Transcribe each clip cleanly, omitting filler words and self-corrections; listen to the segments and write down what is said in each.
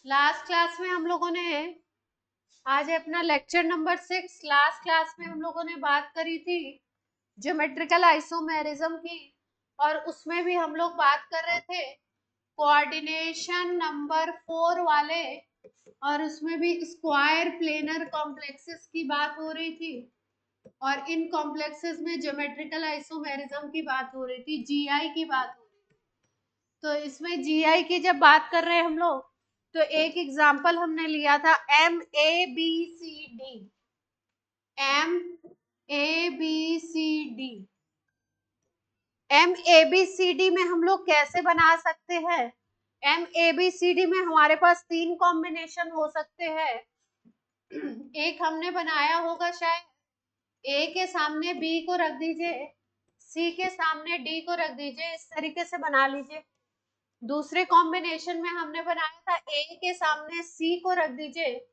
Last class में हम लोगों ने आज अपना लेक्चर नंबर 6 लास्ट क्लास में हम लोगों ने बात करी थी ज्योमेट्रिकल आइसोमेरिज्म की, और उसमें भी हम लोग बात कर रहे थे कोऑर्डिनेशन नंबर 4 वाले, और उसमें भी स्क्वायर प्लेनर कॉम्प्लेक्सेस की बात हो रही थी, और इन कॉम्प्लेक्सेस में ज्योमेट्रिकल आइसोमेरिज्म की बात हो रही थी, जीआई की बात हो रही थी। तो इसमें जीआई की जब बात कर रहे हैं हम लोग, तो एक एग्जांपल हमने लिया था M A B C D. M A B C D, M A B C D में हम लोग कैसे बना सकते हैं? M A B C D में हमारे पास 3 कॉम्बिनेशन हो सकते हैं। एक हमने बनाया होगा शायद, ए के सामने बी को रख दीजिए, सी के सामने डी को रख दीजिए, इस तरीके से बना लीजिए। दूसरे कॉम्बिनेशन में हमने बनाया था ए के सामने सी को रख दीजिए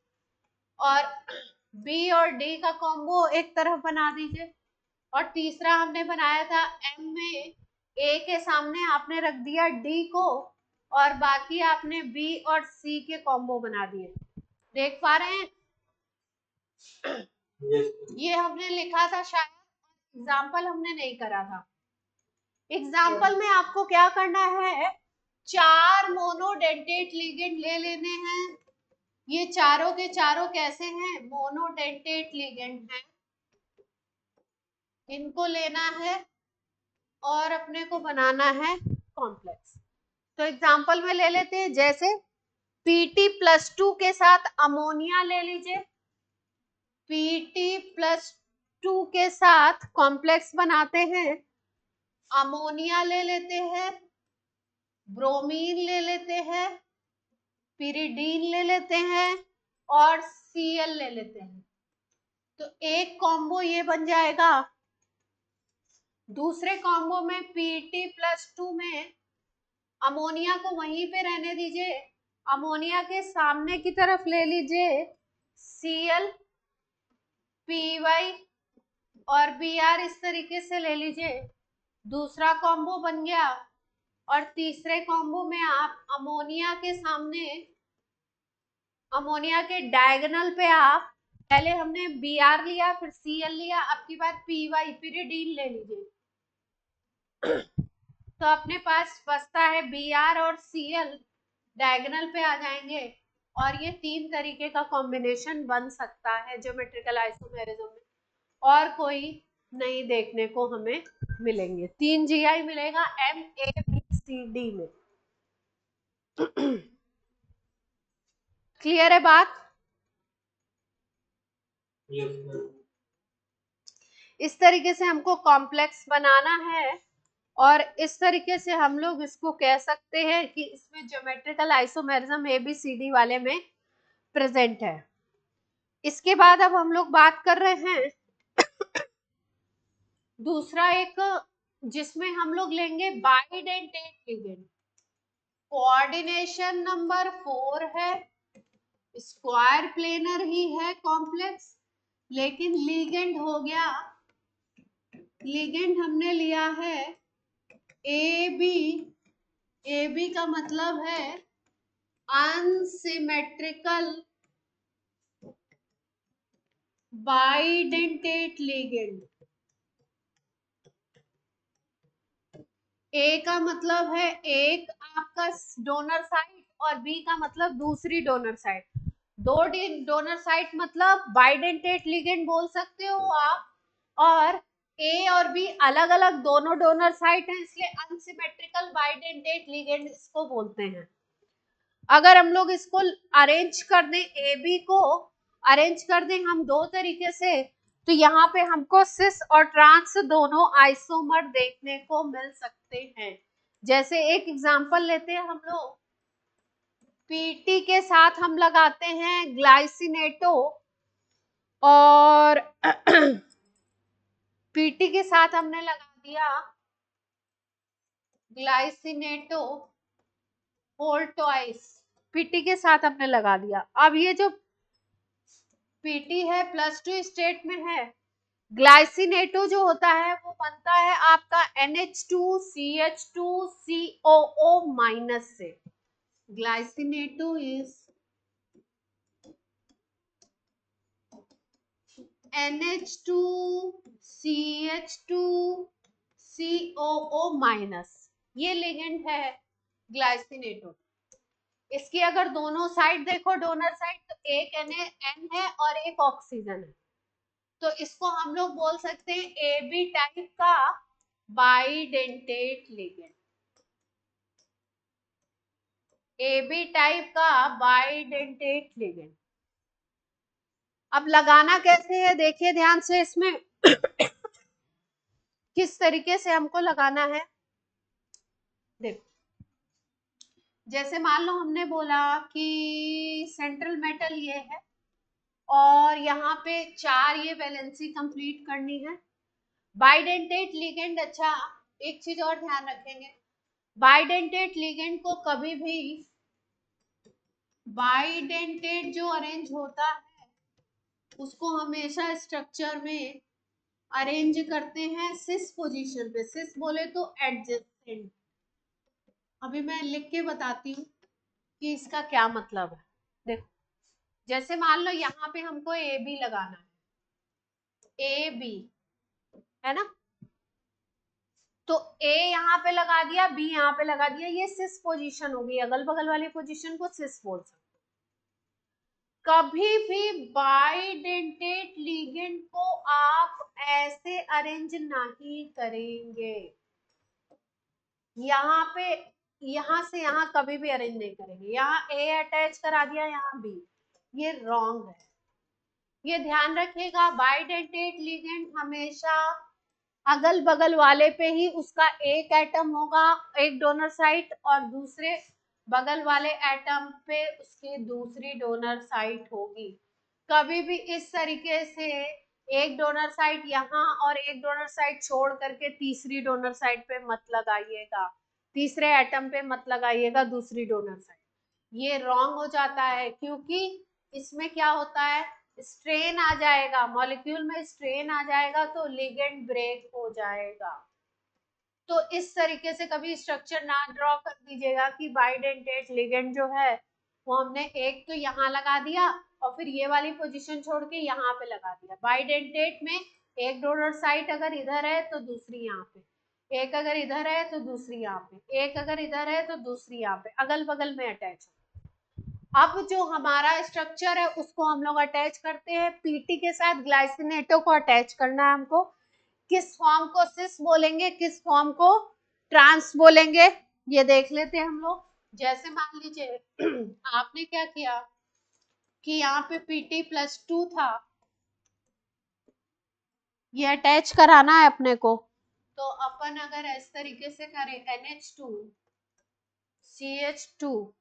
और बी और डी का कॉम्बो एक तरफ बना दीजिए। और तीसरा हमने बनाया था एम में ए के सामने आपने रख दिया डी को और बाकी आपने बी और सी के कॉम्बो बना दिए। देख पा रहे हैं? ये हमने लिखा था शायद, एग्जाम्पल हमने नहीं करा था। एग्जाम्पल में आपको क्या करना है, 4 मोनोडेंटेट लिगेंड ले लेने हैं। ये चारों के चारों कैसे हैं? मोनोडेंटेट लिगेंड हैं। इनको लेना है और अपने को बनाना है कॉम्प्लेक्स। तो एग्जाम्पल में ले लेते हैं, जैसे Pt+2 के साथ अमोनिया ले लीजिए। Pt+2 के साथ कॉम्प्लेक्स बनाते हैं, अमोनिया ले लेते हैं, ब्रोमीन ले लेते हैं, पिरिडीन ले लेते हैं और Cl ले लेते हैं। तो एक कॉम्बो ये बन जाएगा। दूसरे कॉम्बो में Pt+2 में अमोनिया को वहीं पे रहने दीजिए, अमोनिया के सामने की तरफ ले लीजिए Cl, Py और Br, इस तरीके से ले लीजिए। दूसरा कॉम्बो बन गया। और तीसरे कॉम्बो में आप अमोनिया के सामने, अमोनिया के डायगोनल पे आप, पहले हमने Br लिया फिर Cl लिया, अब की बार Py पिरिडीन ले लीजिए। तो अपने पास बचता है Br और Cl, डायगोनल पे आ जाएंगे और ये 3 तरीके का कॉम्बिनेशन बन सकता है ज्योमेट्रिकल आइसोमेरिज्म में, और कोई नहीं देखने को हमें मिलेंगे। 3 जीआई मिलेगा M A B C D में। क्लियर है बात? इस तरीके से हमको कॉम्प्लेक्स बनाना है और इस तरीके से हम लोग इसको कह सकते हैं कि इसमें ज्योमेट्रिकल आइसोमेरिज्म ABCD वाले में प्रेजेंट है। इसके बाद अब हम लोग बात कर रहे हैं दूसरा एक, जिसमें हम लोग लेंगे बाइडेंटेट लिगेंड। कोऑर्डिनेशन नंबर 4 है, स्क्वायर प्लेनर ही है कॉम्प्लेक्स, लेकिन लिगेंड हो गया, लिगेंड हमने लिया है ए बी। ए बी का मतलब है अनसिमेट्रिकल बाइडेंटेट लिगेंड। ए का मतलब है एक आपका डोनर साइड और बी का मतलब दूसरी डोनर साइड। दो डोनर साइड मतलब बाइडेंटेट लिगेंड बोल सकते हो आप, और ए और बी अलग अलग दोनों डोनर साइड हैं, इसलिए अनसिमेट्रिकल बाइडेंटेट लिगेंड इसको बोलते हैं। अगर हम लोग इसको अरेंज कर दें, ए बी को अरेंज कर दें हम दो तरीके से, तो यहाँ पे हमको सिस और ट्रांस दोनों आइसोमर देखने को मिल सकते हैं। जैसे एक एग्जांपल लेते हैं हम लोग, पीटी के साथ हम लगाते हैं ग्लाइसिनेटो, और पीटी के साथ हमने लगा दिया ग्लाइसिनेटो होल ट्वाइस, पीटी के साथ हमने लगा दिया। अब ये जो पीटी है +2 स्टेट में है, ग्लाइसिनेटो जो होता है वो बनता है आपका NH2CH2COO- से। ग्लाइसिनेटो इज NH2CH2COO माइनस, ये लिगेंड है ग्लाइसिनेटो। इसकी अगर दोनों साइड देखो डोनर साइड, तो एक N है और एक ऑक्सीजन है, तो इसको हम लोग बोल सकते हैं AB टाइप का बाइडेंटेट लिगेंड। AB टाइप का बाइडेंटेट लिगेंड। अब लगाना कैसे है देखिए ध्यान से, इसमें किस तरीके से हमको लगाना है। देखो, जैसे मान लो हमने बोला कि सेंट्रल मेटल ये है और यहाँ पे 4 ये वैलेंसी कंप्लीट करनी है। बाइडेंटेट लिगेंड, अच्छा एक चीज और ध्यान रखेंगे, बाइडेंटेट लिगेंड को कभी भी, बाइडेंटेट जो अरेंज होता है उसको हमेशा स्ट्रक्चर में अरेंज करते हैं सिस पोजीशन पे। सिस बोले तो एडजेसेंट। अभी मैं लिख के बताती हूँ कि इसका क्या मतलब है। देखो, जैसे मान लो यहाँ पे हमको ए बी लगाना है, ए बी है ना, तो ए यहाँ पे लगा दिया, बी यहाँ पे लगा दिया, ये सिस पोजीशन होगी, अगल बगल वाली पोजीशन को सिस बोल सकते। कभी भी बाइडेंटेट लिगेंड को आप ऐसे अरेंज नहीं करेंगे, यहाँ पे यहाँ से यहाँ कभी भी अरेंज नहीं करेंगे। यहाँ ए अटैच करा दिया, यहाँ बी, ये रॉन्ग है, ये ध्यान रखिएगा। बाइडेंटेट लिगेंड हमेशा अगल बगल वाले पे ही उसका एक एटम होगा, एक डोनर साइट, और दूसरे बगल वाले एटम पे उसकी दूसरी डोनर साइट होगी। कभी भी इस तरीके से एक डोनर साइट यहाँ और एक डोनर साइट छोड़ करके तीसरी डोनर साइट पे मत लगाइएगा, तीसरे एटम पे मत लगाइएगा दूसरी डोनर साइट, ये रॉन्ग हो जाता है। क्योंकि इसमें क्या होता है, स्ट्रेन आ जाएगा, मॉलिक्यूल में स्ट्रेन आ जाएगा तो लिगेंड ब्रेक हो जाएगा। तो इस तरीके से कभी स्ट्रक्चर ना ड्रॉ कर दीजिएगा कि बाइडेंटेट लिगेंड जो है वो हमने एक तो यहाँ लगा दिया और फिर ये वाली पोजीशन छोड़ के यहाँ पे लगा दिया। बाइडेंटेट में एक डोनर साइट अगर इधर है तो दूसरी यहाँ पे, एक अगर इधर है तो दूसरी यहाँ पे, एक अगर इधर है तो दूसरी यहाँ पे, अगल बगल में अटैच है। अब जो हमारा स्ट्रक्चर है उसको हम लोग अटैच करते हैं, पीटी के साथ ग्लाइसिनेटो को अटैच करना है हमको। किस फॉर्म को सिस बोलेंगे, किस फॉर्म को ट्रांस बोलेंगे, ये देख लेते हैं हम लोग। जैसे मान लीजिए आपने क्या किया कि यहाँ पे Pt+2 था, ये अटैच कराना है अपने को, तो अपन अगर इस तरीके से करें NH2 CH2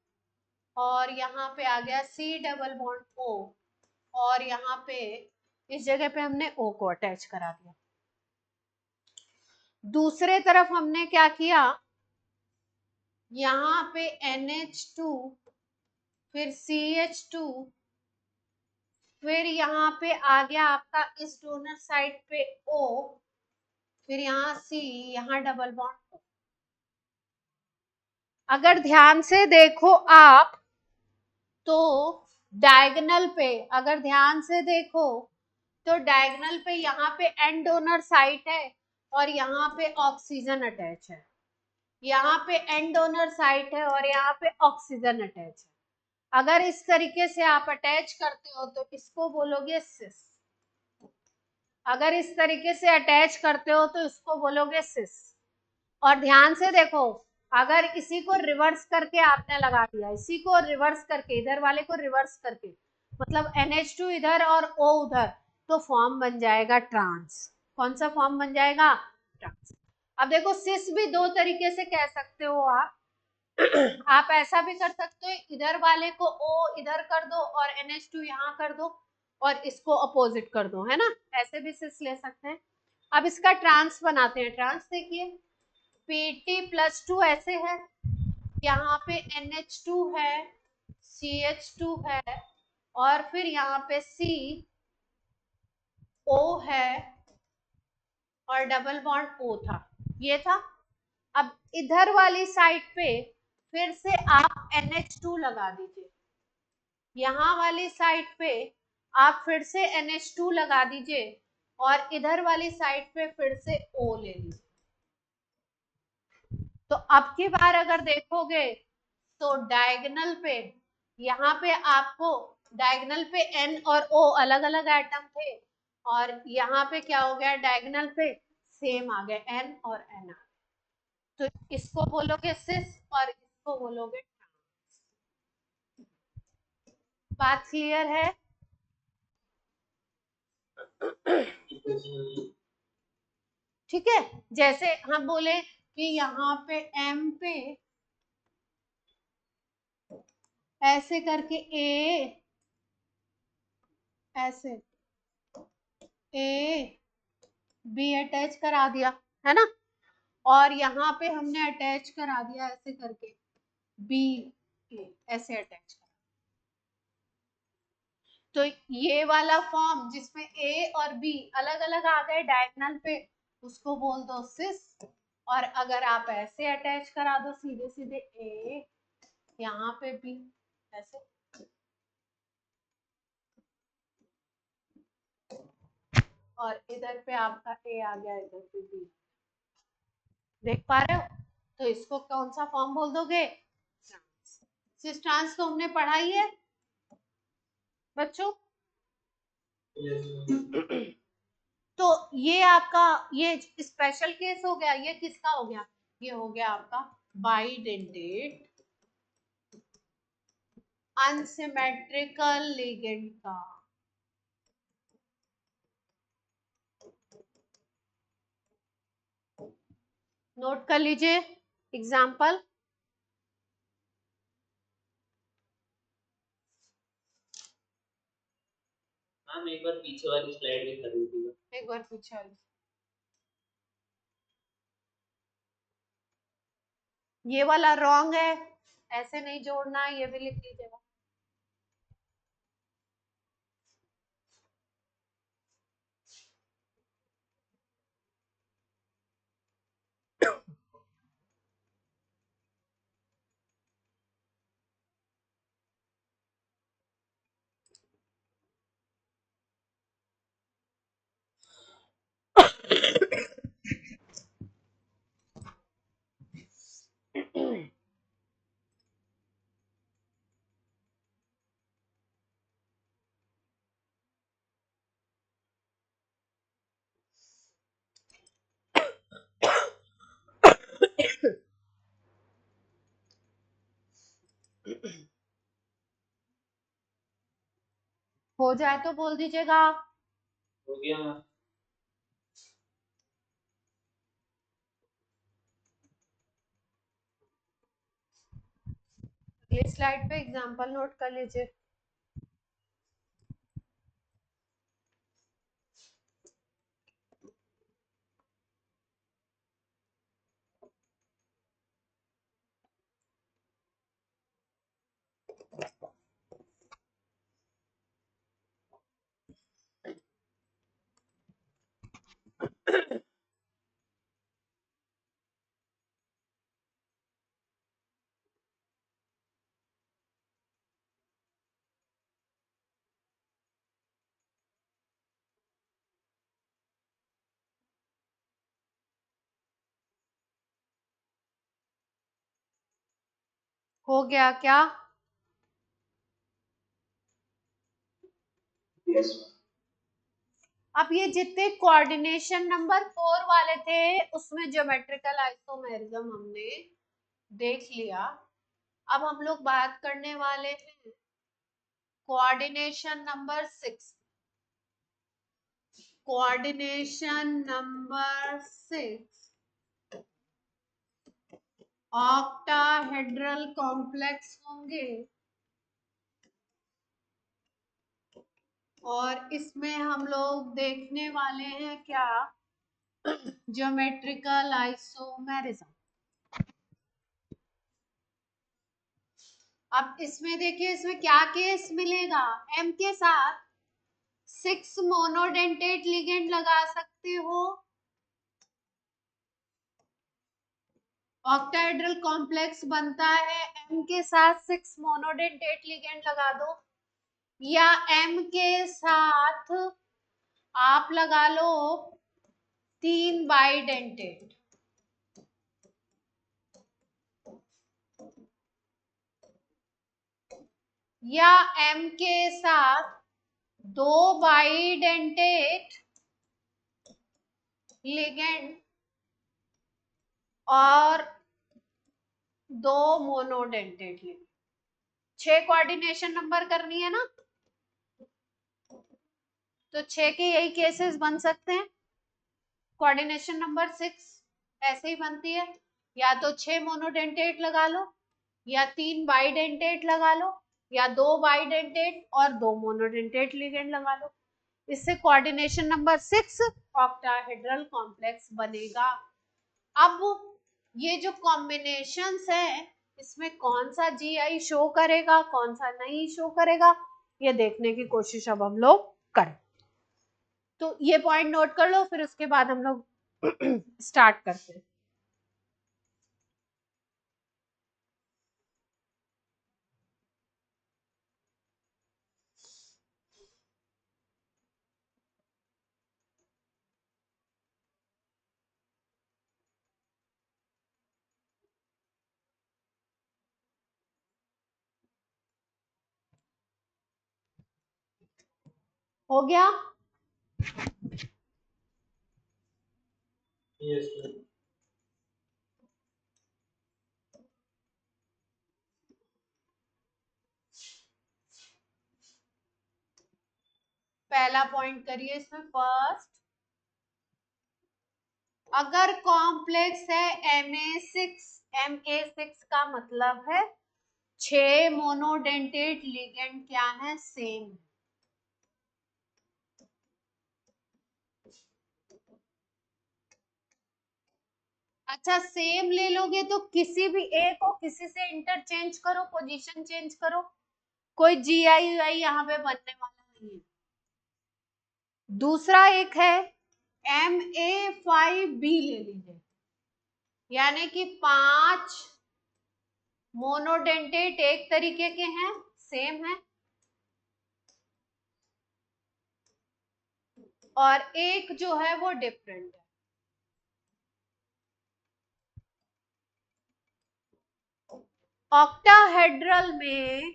और यहाँ पे आ गया C डबल बॉन्ड O, और यहाँ पे इस जगह पे हमने O को अटैच करा दिया। दूसरे तरफ हमने क्या किया, यहाँ पे NH2 फिर CH2, फिर यहाँ पे आ गया आपका इस डोनर साइड पे O, फिर यहाँ C, यहाँ डबल बॉन्ड O। अगर ध्यान से देखो आप तो डायगोनल पे, अगर ध्यान से देखो तो डायगोनल पे यहाँ पे एन डोनर साइट है और यहाँ पे ऑक्सीजन अटैच है, यहाँ पे एन डोनर साइट है और यहाँ पे ऑक्सीजन अटैच है। अगर इस तरीके से आप अटैच करते हो तो इसको बोलोगे सिस, अगर इस तरीके से अटैच करते हो तो इसको बोलोगे सिस। और ध्यान से देखो, अगर इसी को रिवर्स करके आपने लगा दिया, इसी को रिवर्स करके, इधर वाले को रिवर्स करके, मतलब NH2 इधर और O उधर, तो फॉर्म बन जाएगा ट्रांस। कौन सा फॉर्म बन जाएगा, ट्रांस। अब देखो सिस भी दो तरीके से कह सकते हो आप आप ऐसा भी कर सकते हो, इधर वाले को O इधर कर दो और NH2 यहाँ कर दो और इसको अपोजिट कर दो, है ना, ऐसे भी सिस ले सकते हैं। अब इसका ट्रांस बनाते हैं। ट्रांस देखिए, Pt+2 ऐसे है, यहाँ पे NH2 है, CH2 है और फिर यहाँ पे CO है और डबल बॉन्ड O था, ये था। अब इधर वाली साइड पे फिर से आप NH2 लगा दीजिए, यहाँ वाली साइड पे आप फिर से NH2 लगा दीजिए और इधर वाली साइड पे फिर से O ले लीजिए। तो अब की बार अगर देखोगे तो डायगोनल पे यहाँ पे आपको डायगोनल पे N और O अलग अलग एटम थे और यहाँ पे क्या हो गया, डायगोनल पे सेम आ गया, N और N आ गया। तो इसको बोलोगे सिस और इसको बोलोगे ट्रांस। बात क्लियर है? ठीक है, जैसे हम बोले कि यहाँ पे M पे ऐसे करके A, ऐसे A B अटैच करा दिया है ना, और यहाँ पे हमने अटैच करा दिया ऐसे करके B A, ऐसे अटैच करा। तो ये वाला फॉर्म जिसमें A और B अलग अलग आ गए डायगोनल पे, उसको बोल दो सिस। और अगर आप ऐसे अटैच करा दो सीधे सीधे A, यहाँ पे B, ऐसे, और इधर पे आपका A आ गया, इधर पे B। देख पा रहे हो? तो इसको कौन सा फॉर्म बोल दोगे? ट्रांस। सिस ट्रांस तो हमने पढ़ाई है बच्चों। तो ये आपका ये स्पेशल केस हो गया। ये किसका हो गया? ये हो गया आपका बाइडेंटेट अनसिमेट्रिकल लिगेंड का। नोट कर लीजिए एग्जाम्पल। मैम एक बार पीछे वाली स्लाइड भी कर दीजिएगा। एक बार पीछे वाली। ये वाला रॉन्ग है, ऐसे नहीं जोड़ना, ये भी लिख लीजिएगा। हो जाए तो बोल दीजिएगा। हो गया मैम। अगली स्लाइड पे एग्जाम्पल नोट कर लीजिए। हो गया क्या? यस। अब ये जितने कोऑर्डिनेशन नंबर 4 वाले थे उसमें ज्योमेट्रिकल आइसोमेरिज्म हमने देख लिया। अब हम लोग बात करने वाले हैं coordination number 6। Coordination number 6 octahedral complex होंगे और इसमें हम लोग देखने वाले हैं क्या? Geometrical isomerism. अब इसमें देखिए इसमें क्या केस मिलेगा? M के साथ 6 मोनोडेंटेट लिगेंड लगा सकते हो। ऑक्टाहेड्रल कॉम्प्लेक्स बनता है M के साथ 6 मोनोडेंटेट लिगेंड लगा दो। या M के साथ आप लगा लो 3 बाइडेंटेट, या M के साथ 2 बाइडेंटेट लिगेंड और 2 मोनोडेंटेट लिगेंड। 6 कोऑर्डिनेशन नंबर करनी है ना, तो 6 के यही केसेस बन सकते हैं। कोऑर्डिनेशन नंबर 6 ऐसे ही बनती है, या तो 6 मोनोडेंटेट लगा लो, या 3 बाइडेंटेट लगा लो, या 2 बाइडेंटेट और 2 मोनोडेंटेट लिगेंड लगा लो। इससे कोऑर्डिनेशन नंबर 6 ऑक्टाहेड्रल कॉम्प्लेक्स बनेगा। अब ये जो कॉम्बिनेशंस है, इसमें कौन सा जीआई शो करेगा, कौन सा नहीं शो करेगा, ये देखने की कोशिश अब हम लोग करें। तो ये पॉइंट नोट कर लो, फिर उसके बाद हम लोग स्टार्ट करते हैं। हो गया? यस। पहला पॉइंट करिए इसमें फर्स्ट, अगर कॉम्प्लेक्स है Ma6 का मतलब है 6 मोनोडेंटेट लिगेंड क्या है, सेम। अच्छा, सेम ले लोगे तो किसी भी एक को किसी से इंटरचेंज करो, पोजीशन चेंज करो, कोई GI यहाँ पे बनने वाला नहीं है। दूसरा एक है Ma5B ले लीजिए, यानी कि 5 मोनोडेंटेट एक तरीके के हैं, सेम है, और एक जो है वो डिफरेंट है। ऑक्टाहेड्रल में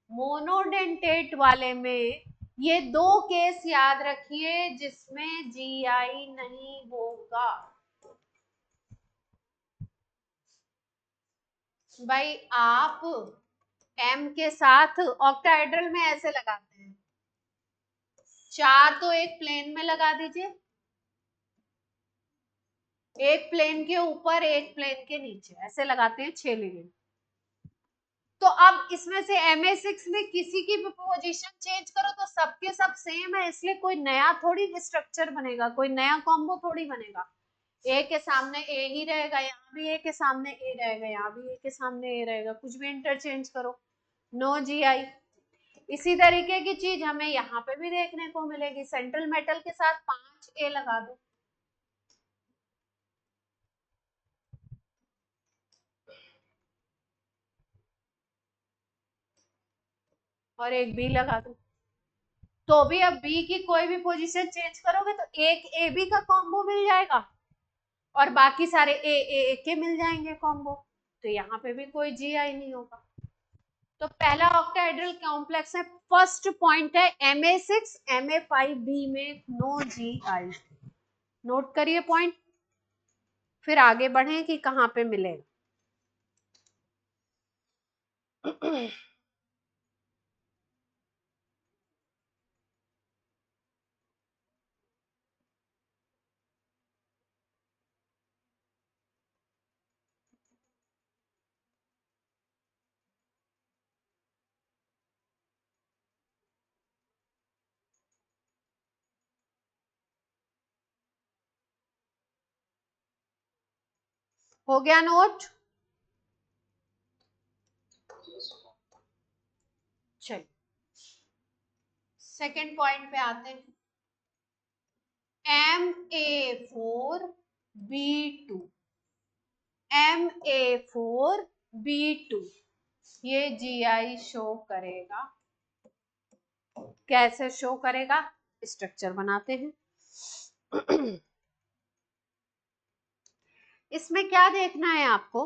मोनोडेंटेट वाले में ये 2 केस याद रखिए जिसमें जीआई नहीं होगा। भाई आप M के साथ ऑक्टाहेड्रल में ऐसे लगाते हैं, 4 तो एक प्लेन में लगा दीजिए, एक प्लेन के ऊपर एक प्लेन के नीचे, ऐसे लगाते हैं 6 लिगेंड। तो अब इसमें से Ma6 में किसी की भी पोजीशन चेंज करो तो सबके सब सेम है, इसलिए कोई नया थोड़ी स्ट्रक्चर बनेगा, कोई नया कॉम्बो थोड़ी बनेगा। ए के सामने ए ही रहेगा, यहाँ भी ए के सामने ए रहेगा, यहाँ भी ए के सामने ए रहेगा, कुछ भी इंटरचेंज करो, नो जीआई। इसी तरीके की चीज हमें यहाँ पे भी देखने को मिलेगी। सेंट्रल मेटल के साथ 5 ए लगा दो, और एक बी लगा दो, तो भी अब बी की कोई भी पोजीशन चेंज करोगे तो एक ए बी का कॉम्बो मिल जाएगा, और बाकी सारे ए के मिल जाएंगे कॉम्बो, तो यहाँ पे भी कोई जीआई नहीं होगा। तो पहला ऑक्टाहेड्रल कॉम्प्लेक्स है, फर्स्ट पॉइंट है Ma6 Ma5B में नो जीआई। नोट करिए पॉइंट, फिर आगे बढ़े कि कहाँ पे मिलेगा। हो गया नोट? चलिए सेकेंड पॉइंट पे आते हैं। Ma4B2, Ma4B2 ये जीआई शो करेगा। कैसे शो करेगा, स्ट्रक्चर बनाते हैं। इसमें क्या देखना है आपको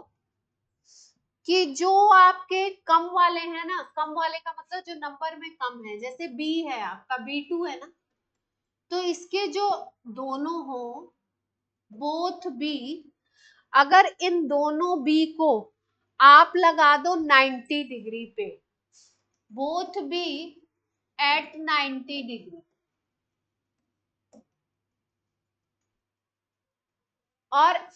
कि जो आपके कम वाले हैं ना, कम वाले का मतलब जो नंबर में कम है, जैसे बी है आपका, B2 है ना, तो इसके जो दोनों हो, बोथ बी, अगर इन दोनों बी को आप लगा दो 90 डिग्री पे, बोथ बी एट 90 डिग्री, और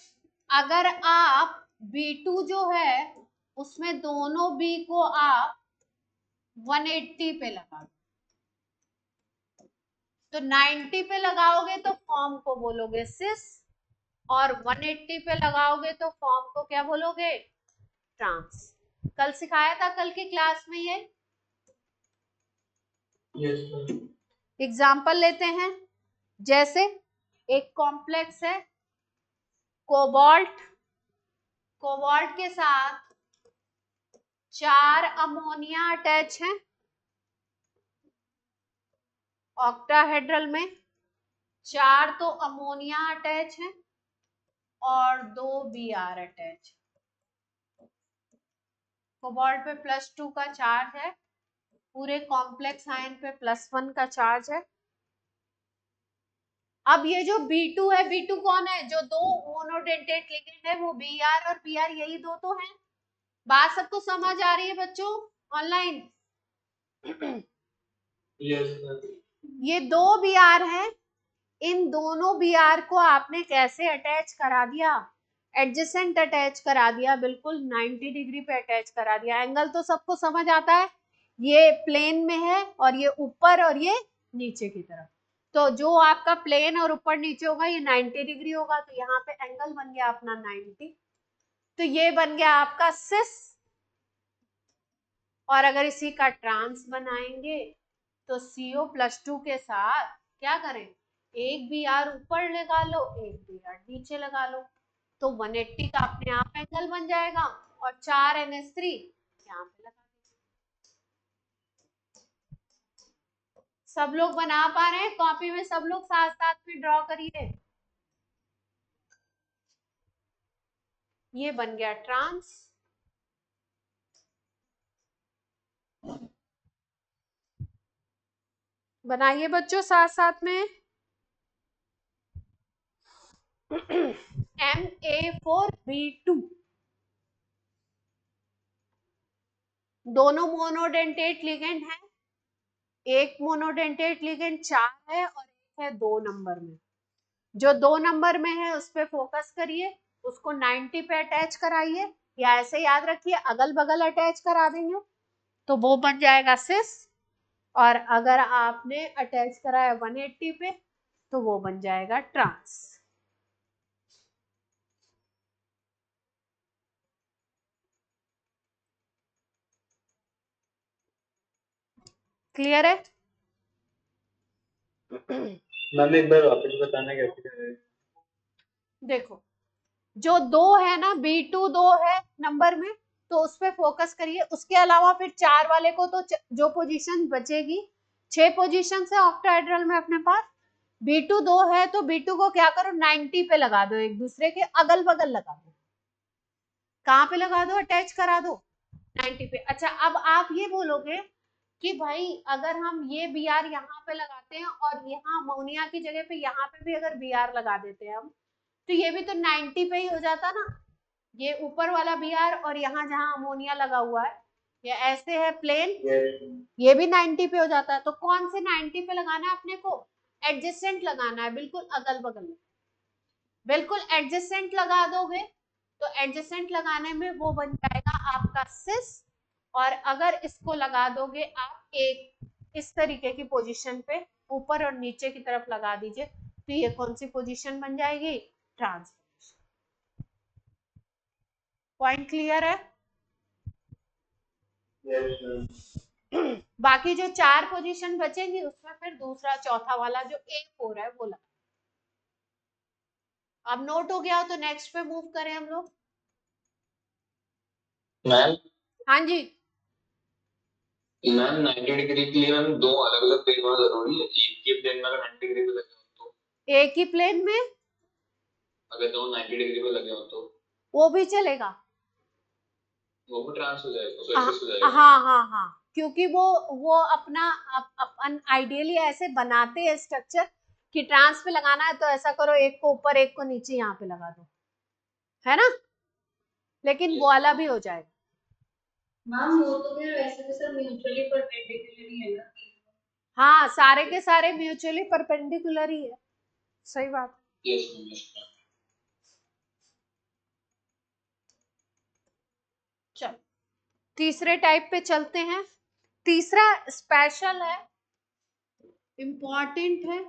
अगर आप B2 जो है उसमें दोनों बी को आप 180 पे लगा दो, तो 90 पे लगाओगे तो फॉर्म को बोलोगे सिस, और 180 पे लगाओगे तो फॉर्म को क्या बोलोगे, ट्रांस। कल सिखाया था, कल की क्लास में ये। Yes sir. एग्जाम्पल लेते हैं, जैसे एक कॉम्प्लेक्स है कोबाल्ट, कोबाल्ट के साथ 4 अमोनिया अटैच हैं ऑक्टाहेड्रल में, 4 तो अमोनिया अटैच है और 2 Br अटैच। कोबाल्ट पे +2 का चार्ज है, पूरे कॉम्प्लेक्स आयन पे +1 का चार्ज है। अब ये जो B2 है, B2 कौन है, जो दो मोनोडेंटेट लिगेंड है, वो Br और Br, यही दो तो हैं। बात सबको समझ आ रही है बच्चों ऑनलाइन? Yes sir. ये दो Br है, इन दोनों Br को आपने कैसे अटैच करा दिया, एडजेसेंट अटैच करा दिया, बिल्कुल 90 डिग्री पे अटैच करा दिया। एंगल तो सबको समझ आता है, ये प्लेन में है और ये ऊपर और ये नीचे की तरफ, तो जो आपका प्लेन और ऊपर नीचे होगा ये 90 डिग्री होगा, तो यहाँ पे एंगल बन गया अपना 90, तो ये बन गया आपका सिस। और अगर इसी का ट्रांस बनाएंगे तो CO+2 के साथ क्या करें, एक Br ऊपर लगा लो, एक Br नीचे लगा लो, तो 180 का अपने आप एंगल बन जाएगा, और 4 NH3 यहाँ पे लगा दीजिए। सब लोग बना पा रहे हैं, कॉपी में सब लोग साथ साथ में ड्रॉ करिए। ये बन गया ट्रांस, बनाइए बच्चों साथ साथ में। Ma4B2, दोनों मोनोडेंटेट लिगेंड है, एक मोनोडेंटेट लिगेंड 4 है और एक है 2 नंबर में। जो 2 नंबर में है उस पर फोकस करिए, उसको 90 पे अटैच कराइए, या ऐसे याद रखिए अगल बगल अटैच करा देंगे तो वो बन जाएगा सिस, और अगर आपने अटैच कराया 180 पे तो वो बन जाएगा ट्रांस। क्लियर है? मैम एक बार वापस बताना कैसे कर रहे हैं। देखो, जो 2 है ना, B2 2 है नंबर में, तो उस पर फोकस करिए, उसके अलावा फिर 4 वाले को तो जो पोजीशन बचेगी, 6 पोजीशन है ऑक्टाहेड्रल में अपने पास, B2 2 है तो B2 को क्या करो 90 पे लगा दो, एक दूसरे के अगल बगल लगा दो। कहाँ पे लगा दो, अटैच करा दो 90 पे। अच्छा, अब आप ये बोलोगे कि भाई अगर हम ये Br यहाँ पे लगाते हैं और यहाँ अमोनिया की जगह पे यहाँ पे भी अगर Br लगा देते हैं हम, तो ये भी तो 90 पे ही हो जाता ना, ये ऊपर वाला Br और यहाँ जहाँ अमोनिया लगा हुआ है, ये ऐसे है प्लेन, ये भी 90 पे हो जाता है। तो कौन से 90 पे लगाना है अपने को, एडजेसेंट लगाना है, बिल्कुल अगल बगल में, बिल्कुल एडजेसेंट लगा दोगे तो एडजेसेंट लगाने में वो बन जाएगा आपका सिस, और अगर इसको लगा दोगे आप एक इस तरीके की पोजीशन पे, ऊपर और नीचे की तरफ लगा दीजिए, तो ये कौन सी पोजीशन बन जाएगी, ट्रांस। पॉइंट क्लियर है? बाकी जो 4 पोजीशन बचेंगी उसमें फिर दूसरा चौथा वाला जो A4 है वो लगा। अब नोट हो गया तो नेक्स्ट पे मूव करें हम लोग। मैम हाँ जी, मैम 90 डिग्री के लिए मैम दो अलग अलग प्लेन होना जरूरी है, एक के प्लेन में अगर 90 डिग्री पे लगे हो तो? एक ही प्लेन में अगर दो 90 डिग्री पे लगे हो तो वो भी चलेगा। वो भी ट्रांस हो जाएगा, उसको हाँ एक्सेस हो जाएगा। हाँ हाँ, क्योंकि वो अपना अपन आइडियली ऐसे बनाते हैं स्ट्रक्चर कि ट्रांस पे लगाना है तो ऐसा करो, एक को ऊपर एक को नीचे यहाँ पे लगा दो, है ना, लेकिन वो यस वाला मैम। भी हो जाएगा। मैम वो तो फिर वैसे भी सब म्यूचुअली परपेंडिकुलर ही है ना। हाँ, सारे के सारे म्यूचुअली परपेंडिकुलर ही है, सही बात। Yes ma'am, yes ma'am. चलो तीसरे टाइप पे चलते हैं। तीसरा स्पेशल है, इंपॉर्टेंट है,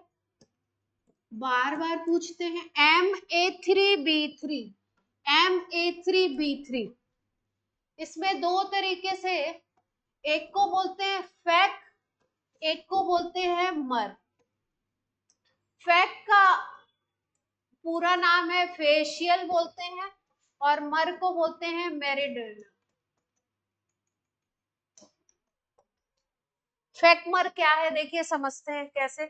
बार बार पूछते हैं। MA3B3, MA3B3, इसमें दो तरीके से, एक को बोलते हैं फैक, एक को बोलते हैं मर। फैक का पूरा नाम है फेशियल बोलते हैं, और मर को बोलते हैं मेरिडर्नल। फैक मर क्या है देखिए, समझते हैं कैसे।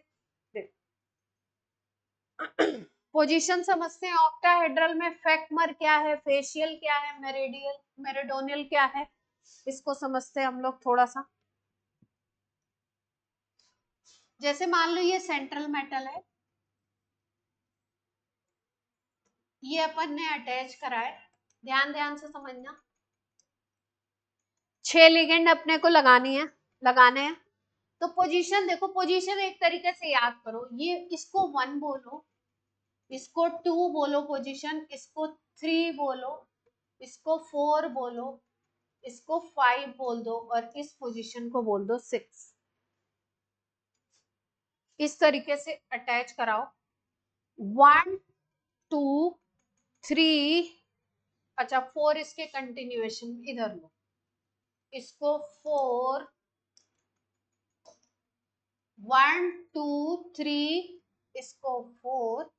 पोजीशन समझते हैं, ऑक्टाहेड्रल में फैक्मर क्या है, फेशियल क्या है, मेरिडोनियल क्या है, इसको समझते हैं हम लोग थोड़ा सा। जैसे मान लो ये सेंट्रल मेटल है, ये अपन ने अटैच करा है, ध्यान ध्यान से समझना। 6 लिगेंड अपने को लगाने हैं। तो पोजीशन देखो, पोजीशन एक तरीके से याद करो, ये इसको 1 बोलो, इसको 2 बोलो पोजीशन, इसको 3 बोलो, इसको 4 बोलो, इसको 5 बोल दो, और इस पोजीशन को बोल दो 6। इस तरीके से अटैच कराओ। 1 2 3, अच्छा 4 इसके कंटिन्यूएशन इधर लो, इसको 4 1 2 3, इसको 4,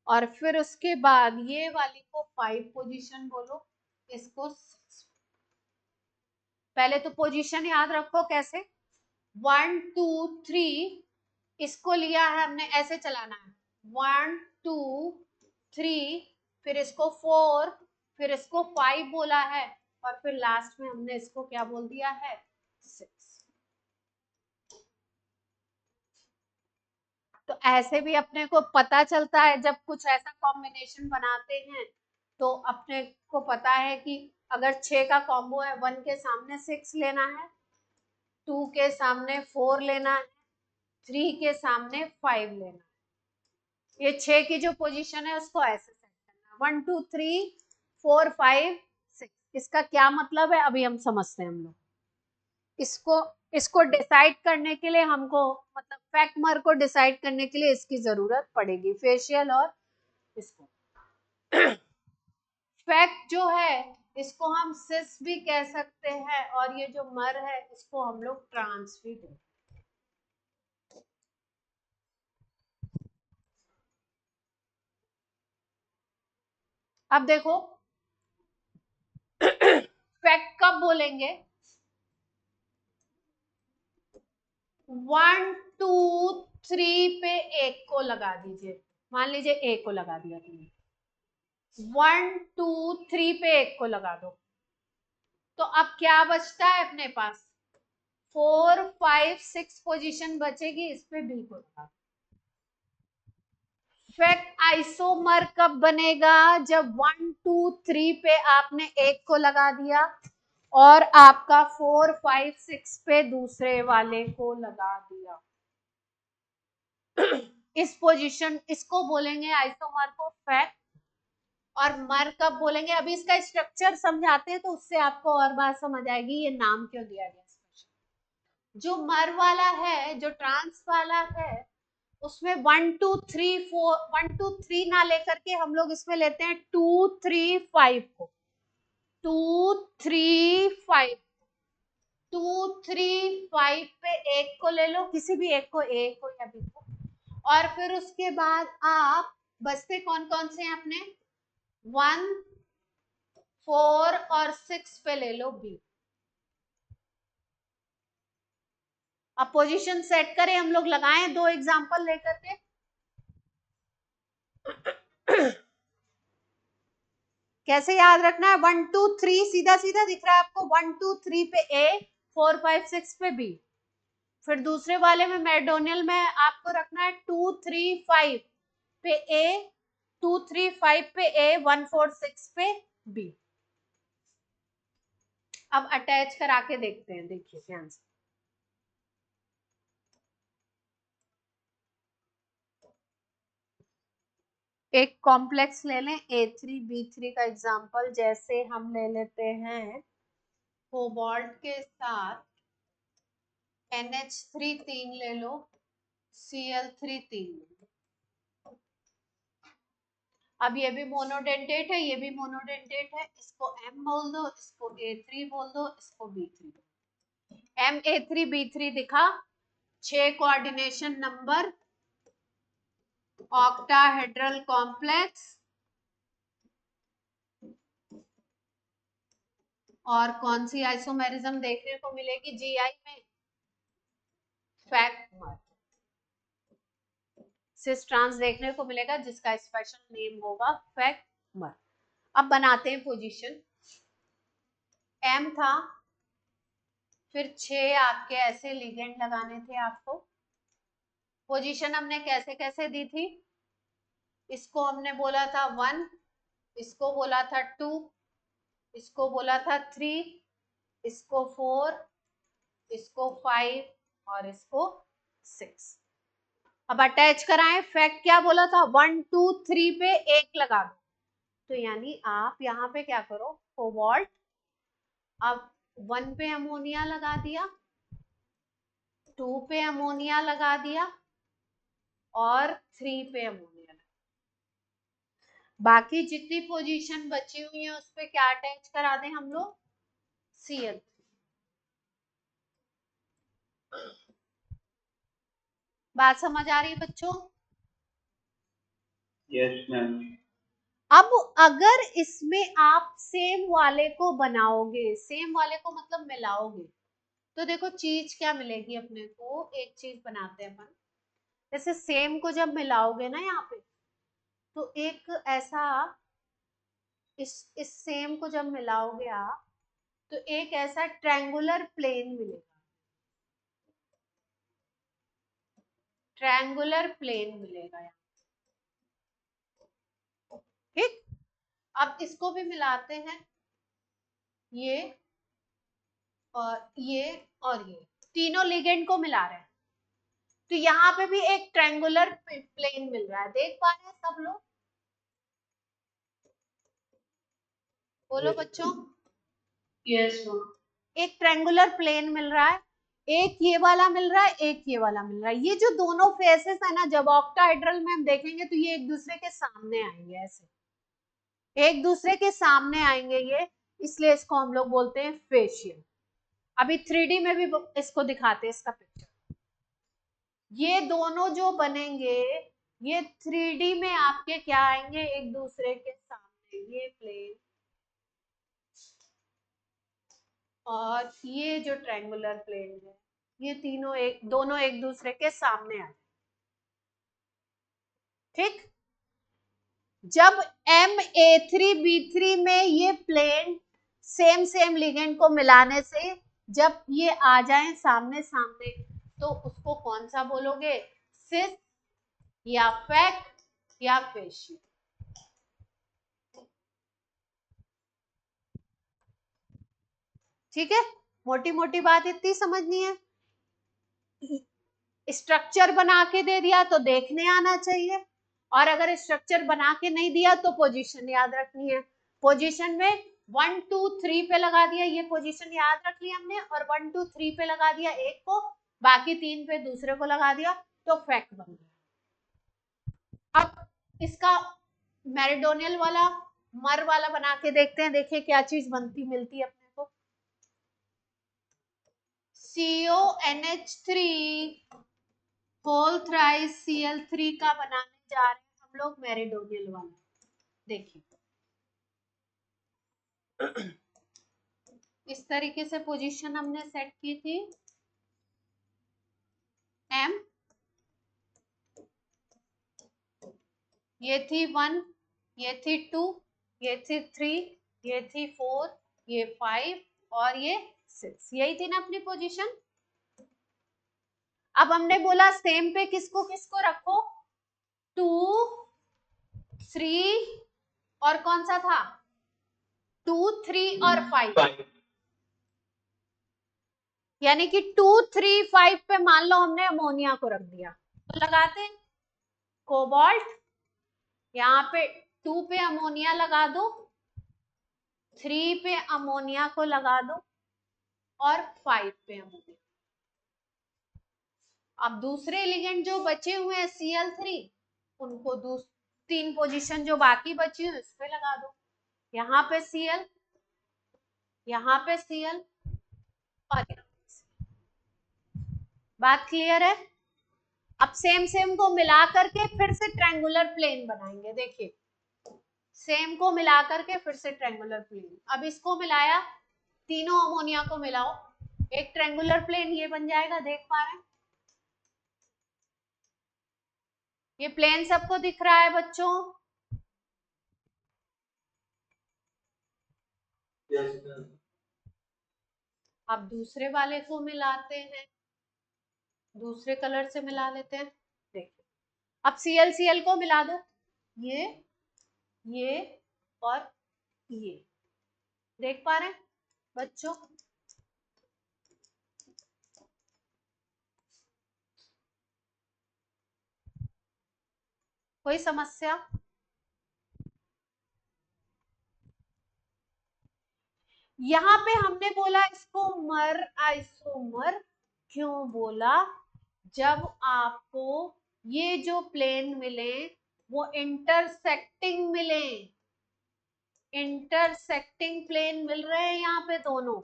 और फिर उसके बाद ये वाली को 5 पोजीशन बोलो, इसको 6। पहले तो पोजीशन याद रखो कैसे, 1 2 3, इसको लिया है हमने, ऐसे चलाना है, 1 2 3, फिर इसको 4, फिर इसको 5 बोला है, और फिर लास्ट में हमने इसको क्या बोल दिया है, 6। तो ऐसे भी अपने को पता चलता है, जब कुछ ऐसा कॉम्बिनेशन बनाते हैं तो अपने को पता है कि अगर 6 का कॉम्बो है, 1 के सामने 6 लेना है, 2 के सामने 4 लेना है, 3 के सामने 5 लेना है। ये 6 की जो पोजीशन है उसको ऐसे सेट करना, 1 2 3 4 5 6। इसका क्या मतलब है अभी हम समझते हैं हम लोग। इसको डिसाइड करने के लिए हमको, मतलब फैक्मर को डिसाइड करने के लिए इसकी जरूरत पड़ेगी, फेशियल और इसको। फैक्ट जो है इसको हम सिस भी कह सकते हैं, और ये जो मर है इसको हम लोग ट्रांस भी कहते हैं। अब देखो फैक्ट कब बोलेंगे, 1 2 3 पे एक को लगा दीजिए, मान लीजिए एक को लगा दिया तुमने, 1 2 3 पे एक को लगा दो, तो अब क्या बचता है अपने पास, 4 5 6 पोजीशन बचेगी, इस पे बी को लगा दो। फैक्ट आइसोमर कब बनेगा, जब 1 2 3 पे आपने एक को लगा दिया और आपका 4 5 6 पे दूसरे वाले को लगा दिया। इस पोजीशन, इसको बोलेंगे आइसोमर को फैक्ट। और मर कब बोलेंगे, अभी इसका स्ट्रक्चर समझाते हैं तो उससे आपको और बात समझ आएगी ये नाम क्यों दिया गया। जो मर वाला है, जो ट्रांस वाला है, उसमें 1 2 3 4, 1 2 3 ना लेकर के हम लोग इसमें लेते हैं 2 3 5 को, 2 3 5, 2 3 5 पे एक को ले लो, किसी भी एक को, ए को या बी को, और फिर उसके बाद आप बचते कौन कौन से हैं अपने, 1 4 और 6 पे ले लो बी। अब पोजीशन सेट करें हम लोग, लगाएं 2 एग्जांपल लेकर के। कैसे याद रखना है? 1 2 3 सीधा सीधा दिख रहा है आपको, 1 2 3 पे ए, 4 5 6 पे बी। फिर दूसरे वाले में मैकडोनियल में आपको रखना है 2 3 5 पे ए, 2 3 5 पे ए, 1 4 6 पे बी। अब अटैच करा के देखते हैं, देखिए ध्यान से। एक कॉम्प्लेक्स ले लें A3B3 का एग्जांपल, जैसे हम ले लेते हैं कोबाल्ट के साथ NH3 3 ले लो, Cl3 3 ले लो। अब ये भी मोनोडेंटेट है, ये भी मोनोडेंटेट है, इसको M बोल दो, इसको A3 बोल दो, इसको B3। Ma3B3 दिखा, 6 कोऑर्डिनेशन नंबर, ऑक्टाहेड्रल कॉम्प्लेक्स, और कौन सी आइसोमेरिज्म देखने को मिलेगी GI में? फैक्मर। सिस ट्रांस देखने को मिलेगा जिसका स्पेशल नेम होगा फैक्मर। अब बनाते हैं पोजीशन। M था, फिर 6 आपके ऐसे लिगेंड लगाने थे आपको। पोजीशन हमने कैसे कैसे दी थी? इसको हमने बोला था 1, इसको बोला था 2, इसको बोला था 3, इसको 4, इसको 5 और इसको 6। अब अटैच कराएं। फैक्ट क्या बोला था? 1 2 3 पे 1 लगा दो, तो यानी आप यहाँ पे क्या करो, कोबाल्ट, अब 1 पे अमोनिया लगा दिया, 2 पे अमोनिया लगा दिया और 3 पे अमोनिया लगा। बाकी जितनी पोजीशन बची हुई है उस पे क्या अटैच करा दें हम लोग? Cl3। बात समझ आ रही है बच्चों? Yes ma'am. अब अगर इसमें आप सेम वाले को बनाओगे, सेम वाले को मतलब मिलाओगे, तो देखो चीज क्या मिलेगी अपने को। एक चीज बनाते हैं अपन, जैसे सेम को जब मिलाओगे ना यहाँ पे, तो एक ऐसा, इस सेम को जब मिलाओगे आप, तो एक ऐसा ट्रायंगुलर प्लेन मिलेगा, ट्रायंगुलर प्लेन मिलेगा यहाँ। ठीक, अब इसको भी मिलाते हैं, ये और ये और ये तीनों लिगेंड को मिला रहे हैं, तो यहाँ पे भी एक ट्रायंगुलर प्लेन मिल रहा है। देख पा रहे हैं सब लोग? बोलो बच्चों। Yes ma'am. एक ट्रायंगुलर प्लेन मिल रहा है, एक ये वाला मिल रहा है, एक ये वाला मिल रहा है। ये जो दोनों फेसेस है ना, जब ऑक्टाहेड्रल में हम देखेंगे तो ये एक दूसरे के सामने आएंगे, ऐसे एक दूसरे के सामने आएंगे ये, इसलिए इसको हम लोग बोलते हैं फेशियल। अभी 3D में भी इसको दिखाते हैं, इसका पिक्चर। ये दोनों जो बनेंगे, ये 3D में आपके क्या आएंगे? एक दूसरे के सामने, ये प्लेन और ये जो ट्रायंगुलर प्लेन है, ये तीनों दोनों एक दूसरे के सामने आ। ठीक, जब Ma3B3 में ये प्लेन सेम लिगेंड को मिलाने से जब ये आ जाए सामने सामने, तो उसको कौन सा बोलोगे? सिस या फैक्ट या फेशियल। ठीक है, मोटी मोटी बात इतनी समझनी है। स्ट्रक्चर बना के दे दिया तो देखने आना चाहिए, और अगर स्ट्रक्चर बना के नहीं दिया तो पोजीशन याद रखनी है। पोजीशन में 1 2 3 पे लगा दिया, ये पोजीशन याद रख लिया हमने, और 1 2 3 पे लगा दिया एक को, बाकी 3 पे दूसरे को लगा दिया, तो फैक्ट बन गया। अब इसका मैरिडोनियल वाला, मर वाला बना के देखते हैं, देखिए क्या चीज बनती मिलती है अपने को। CONH3 होल थ्राइस Cl3 का बनाने जा रहे हैं हम लोग मैरिडोनियल वाला। देखिए इस तरीके से पोजीशन हमने सेट की थी। M, ये थी 1, ये थी 2, ये थी 3, ये थी 4, ये 5 और ये 6, यही थी ना अपनी पोजीशन। अब हमने बोला सेम पे किसको किसको रखो, 2, 3 और कौन सा था, 2, 3 और 5, यानी कि 2, 3, 5 पे मान लो हमने अमोनिया को रख दिया, तो लगाते हैं कोबाल्ट, यहाँ पे 2 पे अमोनिया लगा दो, 3 पे अमोनिया को लगा दो और 5 पे अमोनिया। अब दूसरे एलिमेंट जो बचे हुए हैं Cl3, उनको 3 पोजीशन जो बाकी बची हुई उस पे लगा दो, यहाँ पे Cl, यहाँ पे Cl और यहाँ पे Cl। बात क्लियर है? अब सेम को मिला करके फिर से ट्रायंगुलर प्लेन बनाएंगे। देखिए सेम को मिला करके फिर से ट्रायंगुलर प्लेन, अब इसको मिलाया, तीनों अमोनिया को मिलाओ, एक ट्रायंगुलर प्लेन ये बन जाएगा, देख पा रहे हैं? ये प्लेन सबको दिख रहा है बच्चों? अब दूसरे वाले को मिलाते हैं, दूसरे कलर से मिला लेते हैं। देखिए अब Cl को मिला दो, ये और ये, देख पा रहे हैं बच्चों? कोई समस्या? यहाँ पे हमने बोला इसको मर आइसोमर, क्यों बोला? जब आपको ये जो प्लेन मिले वो इंटरसेक्टिंग मिले, इंटरसेक्टिंग प्लेन मिल रहे हैं यहाँ पे दोनों,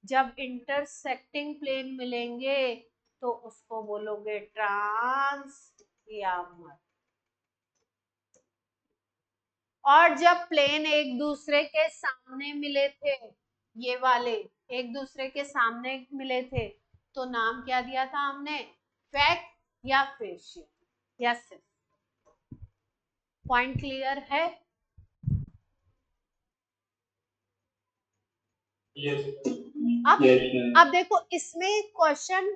जब इंटरसेक्टिंग प्लेन मिलेंगे तो उसको बोलोगे ट्रांस या मर। और जब प्लेन एक दूसरे के सामने मिले थे, ये वाले एक दूसरे के सामने मिले थे, तो नाम क्या दिया था हमने, फैक या फेशियल या सिर्फ। पॉइंट क्लियर है? अब देखो इसमें क्वेश्चन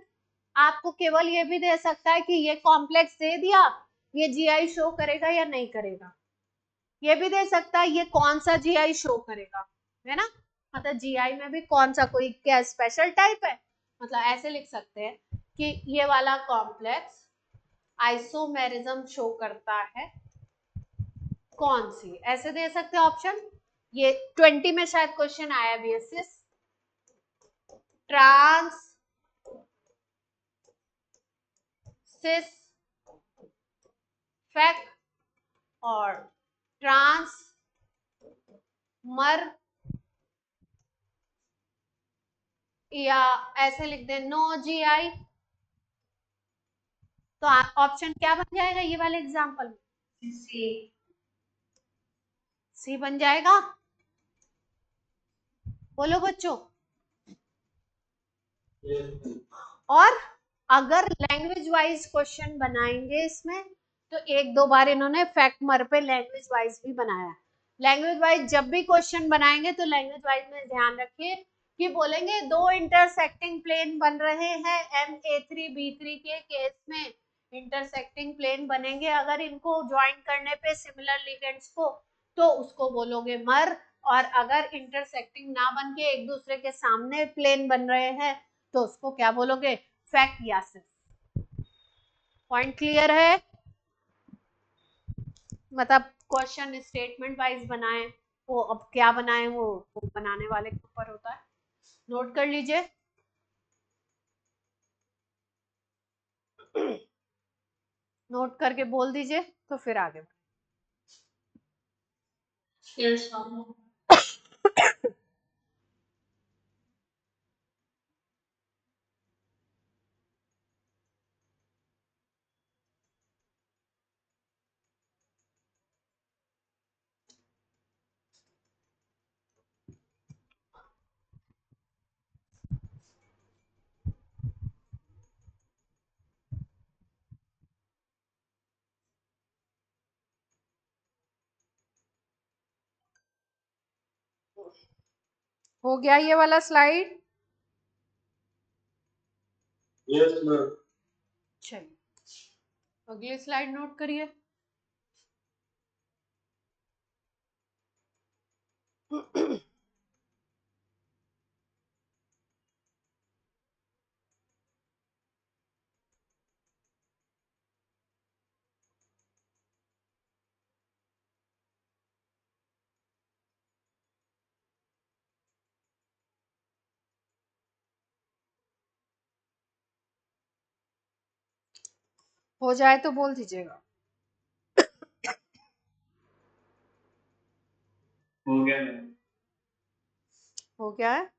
आपको केवल ये भी दे सकता है कि ये कॉम्प्लेक्स दे दिया, ये जीआई शो करेगा या नहीं करेगा, ये भी दे सकता है ये कौन सा जीआई शो करेगा, है ना? मतलब जीआई में भी कौन सा, कोई क्या स्पेशल टाइप है, मतलब ऐसे लिख सकते हैं कि ये वाला कॉम्प्लेक्स आइसोमेरिज्म शो करता है कौन सी, ऐसे दे सकते हैं ऑप्शन। ये 20 में शायद क्वेश्चन आया भी है, सिस ट्रांस सिस फैक और ट्रांस मर, या ऐसे लिख दे नो जीआई, तो ऑप्शन क्या बन जाएगा ये वाले एग्जांपल में? सी बन जाएगा। बोलो बच्चों। और अगर लैंग्वेज वाइज क्वेश्चन बनाएंगे इसमें, तो एक दो बार इन्होंने फैक्ट मर पे लैंग्वेज वाइज भी बनाया। लैंग्वेज वाइज जब भी क्वेश्चन बनाएंगे तो लैंग्वेज वाइज में ध्यान रखिए कि बोलेंगे दो इंटरसेक्टिंग प्लेन बन रहे हैं Ma3B3 के केस में इंटरसेक्टिंग प्लेन बनेंगे, अगर इनको ज्वाइन करने पे सिमिलर लिगेंड्स को, तो उसको बोलोगे मर। और अगर इंटरसेक्टिंग ना बन के एक दूसरे के सामने प्लेन बन रहे हैं तो उसको क्या बोलोगे, फैक्ट या सिर्फ। पॉइंट क्लियर है? मतलब क्वेश्चन स्टेटमेंट वाइज बनाए, वो अब क्या बनाए वो बनाने वाले के ऊपर होता है। नोट कर लीजिए। नोट करके बोल दीजिए तो फिर आगे। Yes, हो गया ये वाला स्लाइड? Yes ma'am. चलिए अगली स्लाइड नोट करिए। हो जाए तो बोल दीजिएगा। हो गया मैम। हो गया है?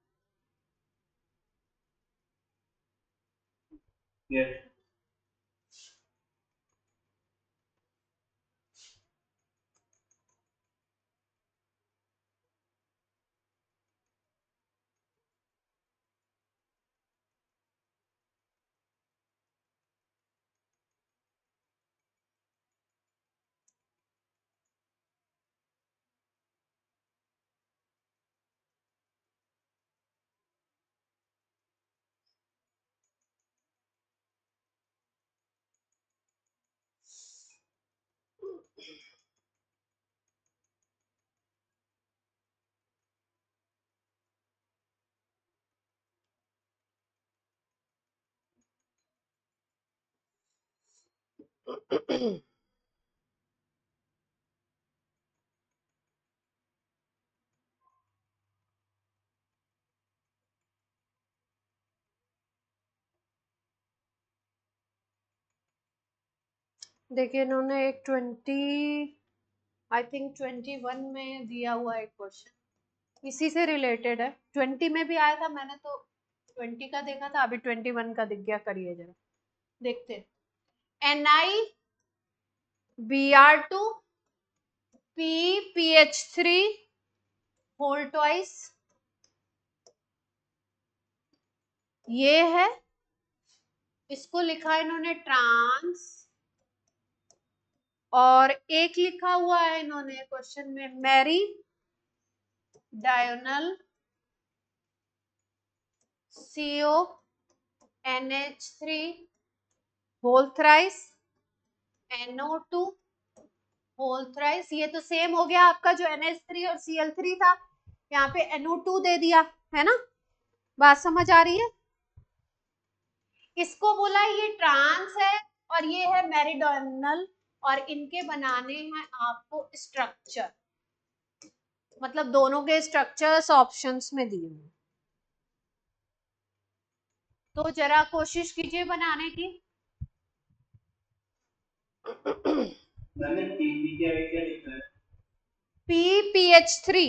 यस। देखिए इन्होंने एक 21 में दिया हुआ एक क्वेश्चन इसी से रिलेटेड है। 20 में भी आया था, मैंने तो 20 का देखा था, अभी 21 का दिख गया। करिए जरा, देखते। NiBr2 PPH3 होल ट्वाइस, ये है। इसको लिखा है इन्होंने ट्रांस, और एक लिखा हुआ है इन्होंने क्वेश्चन में मैरी डायनल CO NH3 whole thrice NO2 whole thrice. ये तो सेम हो गया आपका जो NH3 और Cl3 था, यहाँ पे NO2 दे दिया है ना। बात समझ आ रही है? इसको बोला ये ट्रांस है और ये है मेरिडोनल, और इनके बनाने हैं आपको स्ट्रक्चर, मतलब दोनों के स्ट्रक्चर्स ऑप्शंस में दिए हुए। तो जरा कोशिश कीजिए बनाने की। मैंने पीपी के आगे क्या लिखा है? PPH3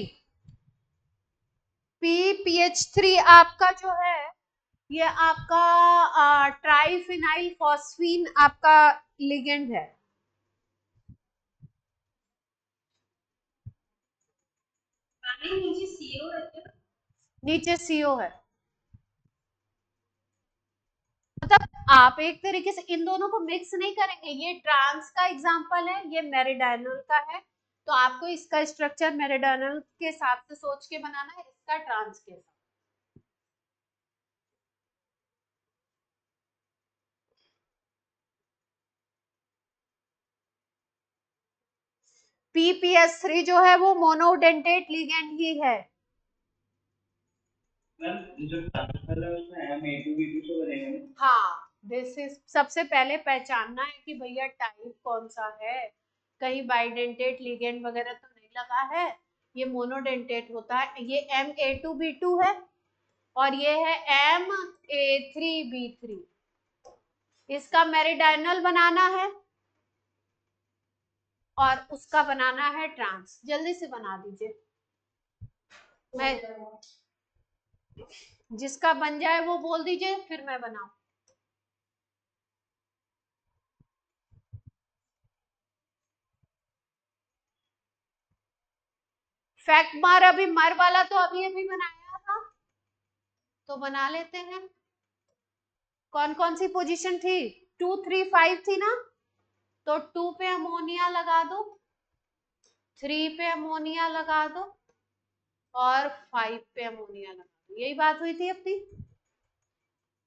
PPH3 आपका जो है ये आपका ट्राइफिनाइल फॉस्फीन आपका लिगेंड है। नीचे CO है क्या? नीचे CO है, मतलब आप एक तरीके से इन दोनों को मिक्स नहीं करेंगे। ये ट्रांस का एग्जांपल है, ये मेरिडाइनल का है, तो आपको इसका स्ट्रक्चर मेरिडाइनल के हिसाब से सोच के बनाना है, इसका ट्रांस के साथ। PPS3 जो है वो मोनोडेंटेट लिगेंड ही है। मैम जो ट्रांसफर है उसमें M82B2 से बनेगा ना? हाँ, दिस इज सबसे पहले पहचानना है कि भैया टाइप कौन सा है, कहीं बाइडेंटेट लिगेंड वगैरह तो नहीं लगा है। ये मोनोडेंटेट होता है। ये Ma2B2 है और ये है Ma3B3। इसका मेरिडाइनल बनाना है और उसका बनाना है ट्रांस। जल्दी से बना दीजिए, मैं जिसका बन जाए वो बोल दीजिए, फिर मैं बनाऊं। फैक्ट मार, अभी मर वाला तो अभी अभी बनाया था, तो बना लेते हैं। कौन कौन सी पोजीशन थी? 2 3 5 थी ना, तो 2 पे अमोनिया लगा दो, 3 पे अमोनिया लगा दो, और 5 पे अमोनिया लगा दो। यही बात हुई थी अपनी।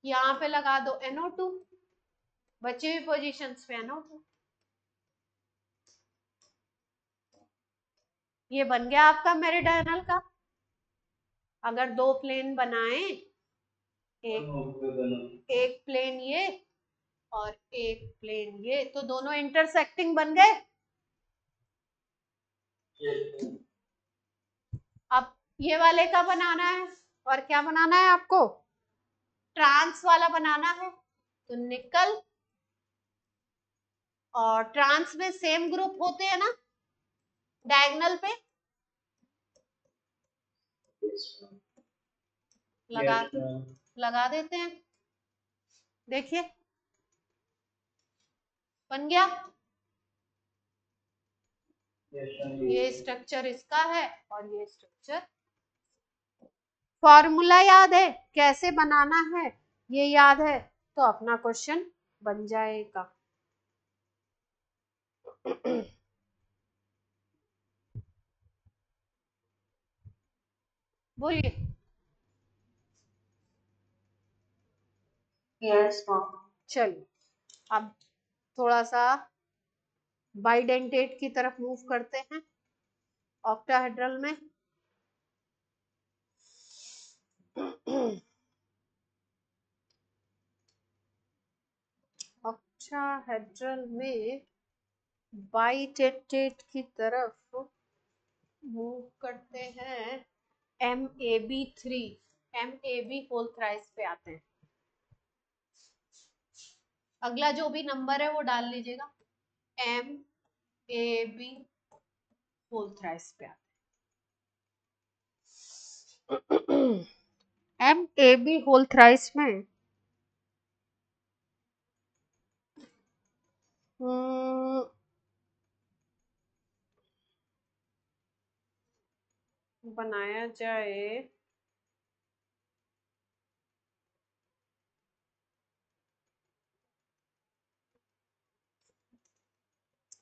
यहाँ पे लगा दो NO2, बचे हुए पोजीशंस पे NO2। ये बन गया आपका मेरिडायनल का। अगर दो प्लेन बनाए, एक प्लेन ये और एक प्लेन ये, तो दोनों इंटरसेक्टिंग बन गए। अब ये वाले का बनाना है, और क्या बनाना है आपको? ट्रांस वाला बनाना है। तो निकल और ट्रांस में सेम ग्रुप होते हैं ना डायगोनल पे, लगा देते हैं। देखिए बन गया। ये स्ट्रक्चर इसका है और ये स्ट्रक्चर। फॉर्मूला याद है कैसे बनाना है, ये याद है तो अपना क्वेश्चन बन जाएगा। बोलिए। Yes ma'am. चलिए अब थोड़ा सा बाइडेंटेट की तरफ मूव करते हैं ऑक्टाहेड्रल में। ऑक्टाहेड्रल में बाइडेंटेट की तरफ मूव करते हैं। MAB3, MAB होल थ्राइस पे आते हैं। अगला जो भी नंबर है वो डाल लीजिएगा। MAB होल थ्राइस पे आते हैं। MAB होल थ्राइस में बनाया जाए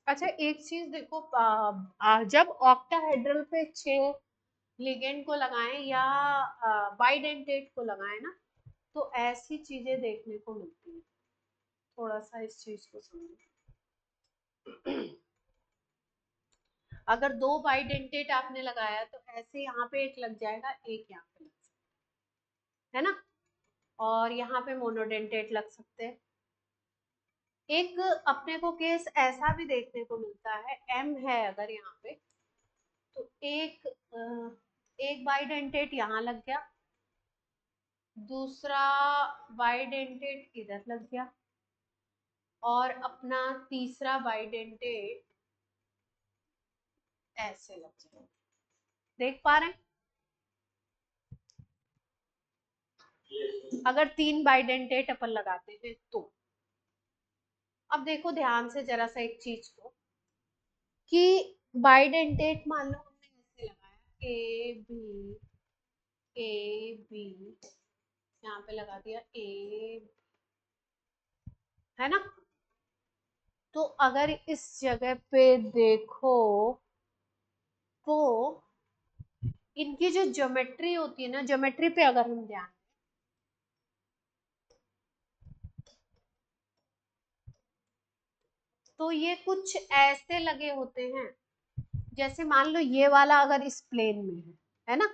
अच्छा एक चीज देखो, जब ऑक्टाहेड्रल पे 6 लिगेंड को लगाएं या बाइडेंटेट को लगाएं ना, तो ऐसी चीजें देखने को मिलती है। थोड़ा सा इस चीज को समझो। अगर 2 बाइडेंटेट आपने लगाया तो ऐसे यहाँ पे एक लग जाएगा, एक यहाँ पे लग सकता है ना, और यहाँ पे मोनोडेंटेट लग सकते हैं। एक अपने को केस ऐसा भी देखने को मिलता है, M है अगर यहाँ पे, तो एक बाइडेंटेट यहाँ लग गया, दूसरा बाइडेंटेट इधर लग गया, और अपना तीसरा बाइडेंटेट ऐसे लग जाएगा। देख पा रहे हैं? अगर 3 बाइडेंटेट अपन लगाते हैं तो अब देखो ध्यान से जरा सा एक चीज को, कि बाइडेंटेट मान लो हमने ऐसे लगाया ए बी, यहाँ पे लगा दिया ए, है ना। तो अगर इस जगह पे देखो तो इनकी जो ज्योमेट्री होती है ना, ज्योमेट्री पे अगर हम ध्यान, तो ये कुछ ऐसे लगे होते हैं, जैसे मान लो ये वाला अगर इस प्लेन में है ना,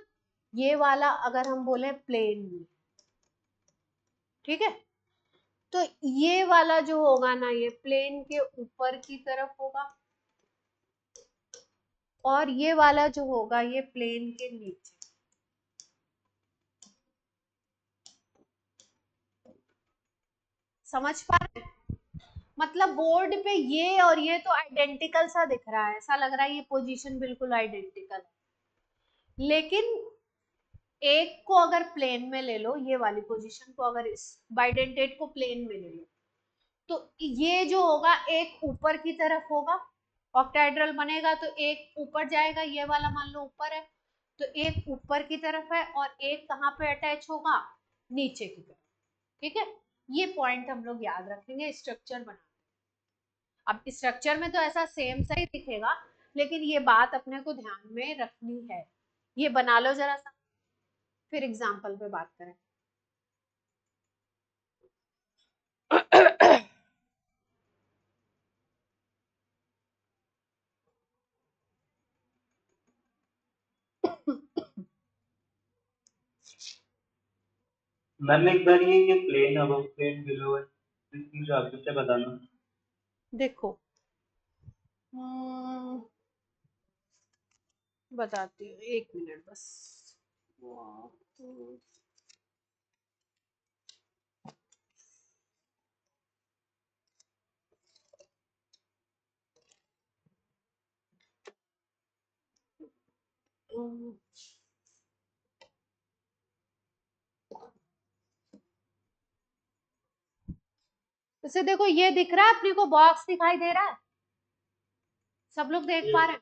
ये वाला अगर हम बोले प्लेन में, ठीक है, तो ये वाला जो होगा ना, ये प्लेन के ऊपर की तरफ होगा, और ये वाला जो होगा ये प्लेन के नीचे। समझ पा रहे हैं? मतलब बोर्ड पे ये और ये तो आइडेंटिकल सा दिख रहा है, ऐसा लग रहा है ये पोजीशन बिल्कुल आइडेंटिकल है, लेकिन एक को अगर प्लेन में ले लो, ये वाली पोजीशन को अगर इस बाइडेंटेट को प्लेन में ले लो, तो ये जो होगा एक ऊपर की तरफ होगा, ऑक्टाहेड्रल बनेगा तो एक ऊपर जाएगा, ये वाला मान लो ऊपर है, तो एक ऊपर की तरफ है और एक कहाँ पे अटैच होगा, नीचे की तरफ। ठीक है, ये पॉइंट हम लोग याद रखेंगे स्ट्रक्चर बना। अब स्ट्रक्चर में तो ऐसा सेम सा ही दिखेगा, लेकिन ये बात अपने को ध्यान में रखनी है। ये बना लो जरा सा, फिर एग्जाम्पल पे बात करें। मैम एक बार ये प्लेन अब प्लेन बिलो है, इसकी हिसाब से बताना। देखो बताती हूँ, 1 मिनट बस। इसे देखो, ये दिख रहा है अपने को, बॉक्स दिखाई दे रहा है, सब लोग देख पा रहे हैं।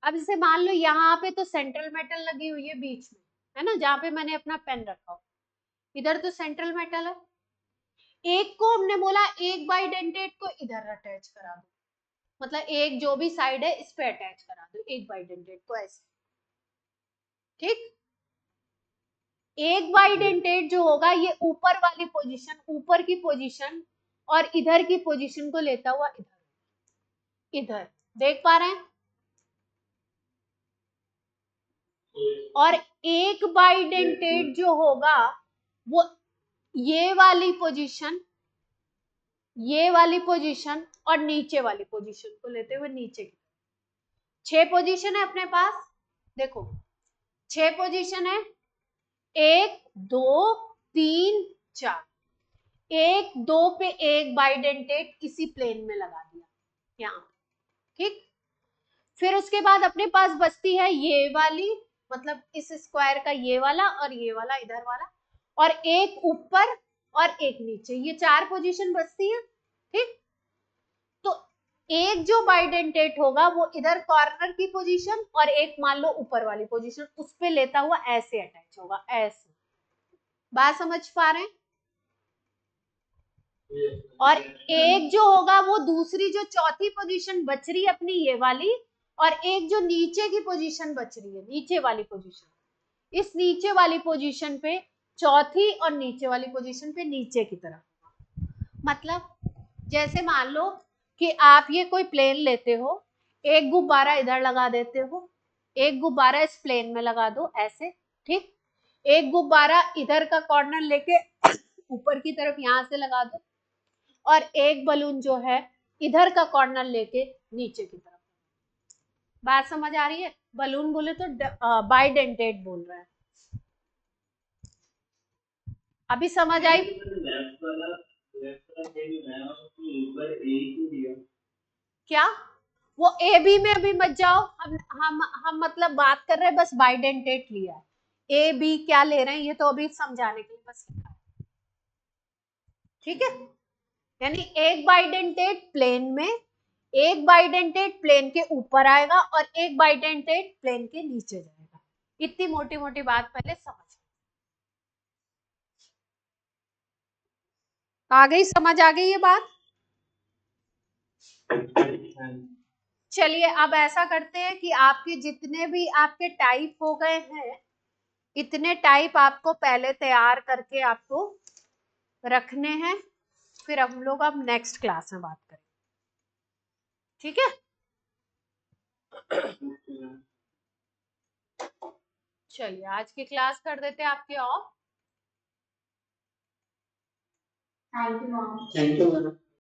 अब जैसे मान लो यहाँ पे तो सेंट्रल मेटल लगी हुई है बीच में, है ना, जहाँ पे मैंने अपना पेन रखा हो, इधर तो सेंट्रल मेटल है। एक को हमने बोला एक बाइडेंटेट को इधर अटैच करा दो, मतलब एक जो भी साइड है इस पे अटैच करा दो एक बाइडेंटेट को, ऐसे। ठीक, एक बाइडेंटेट जो होगा ये ऊपर वाली पोजीशन, ऊपर की पोजीशन और इधर की पोजीशन को लेता हुआ इधर इधर, देख पा रहे हैं। और एक बाइडेंटेट जो होगा वो ये वाली पोजीशन, ये वाली पोजीशन और नीचे वाली पोजीशन को लेते हुए नीचे की। 6 पोजीशन है अपने पास, देखो 6 पोजीशन है, 1 2 3 4, 1 2 पे एक बाइडेंटेट इसी प्लेन में लगा दिया यहाँ, ठीक। फिर उसके बाद अपने पास बचती है ये वाली, मतलब इस स्क्वायर का ये वाला और ये वाला इधर वाला, और एक ऊपर और एक नीचे, ये 4 पोजीशन बचती है, ठीक। तो एक जो बाइडेंटेट होगा वो इधर कॉर्नर की पोजीशन और एक मान लो ऊपर वाली पोजीशन, उस पे लेता हुआ ऐसे अटैच होगा, ऐसे। बात समझ पा रहे हैं? और एक जो होगा वो दूसरी जो चौथी पोजीशन बच रही है अपनी ये वाली, और एक जो नीचे की पोजीशन बच रही है, नीचे वाली पोजीशन, इस नीचे वाली पोजीशन पे चौथी और नीचे वाली पोजीशन पे नीचे की तरफ। मतलब जैसे मान लो कि आप ये कोई प्लेन लेते हो, एक गुब्बारा इधर लगा देते हो, एक गुब्बारा इस प्लेन में लगा दो ऐसे, ठीक। एक गुब्बारा इधर का कॉर्नर लेके ऊपर की तरफ यहां से लगा दो, और एक बलून जो है इधर का कॉर्नर लेके नीचे की तरफ। बात समझ आ रही है? बलून बोले तो बाइडेंटेट बोल रहे हैं। अभी समझ आई? लेफ्ट वाला ऊपर एक ही दिया। क्या वो ए बी में भी मत जाओ, हम मतलब बात कर रहे हैं, बस बाइडेंटेट लिया है, ए बी क्या ले रहे हैं ये तो अभी समझाने के लिए बस लिखा है, ठीक है। यानी एक बाइडेंटेट प्लेन में, एक बाइडेंटेट प्लेन के ऊपर आएगा और एक बाइडेंटेट प्लेन के नीचे जाएगा। इतनी मोटी मोटी बात पहले समझ आ गई, समझ आ गई ये बात? चलिए अब ऐसा करते हैं कि आपके जितने भी आपके टाइप हो गए हैं, इतने टाइप आपको पहले तैयार करके आपको रखने हैं, फिर हम लोग अब नेक्स्ट क्लास में बात करें, ठीक है। चलिए आज की क्लास कर देते हैं आपकी of. Thank you ma'am. Thank you.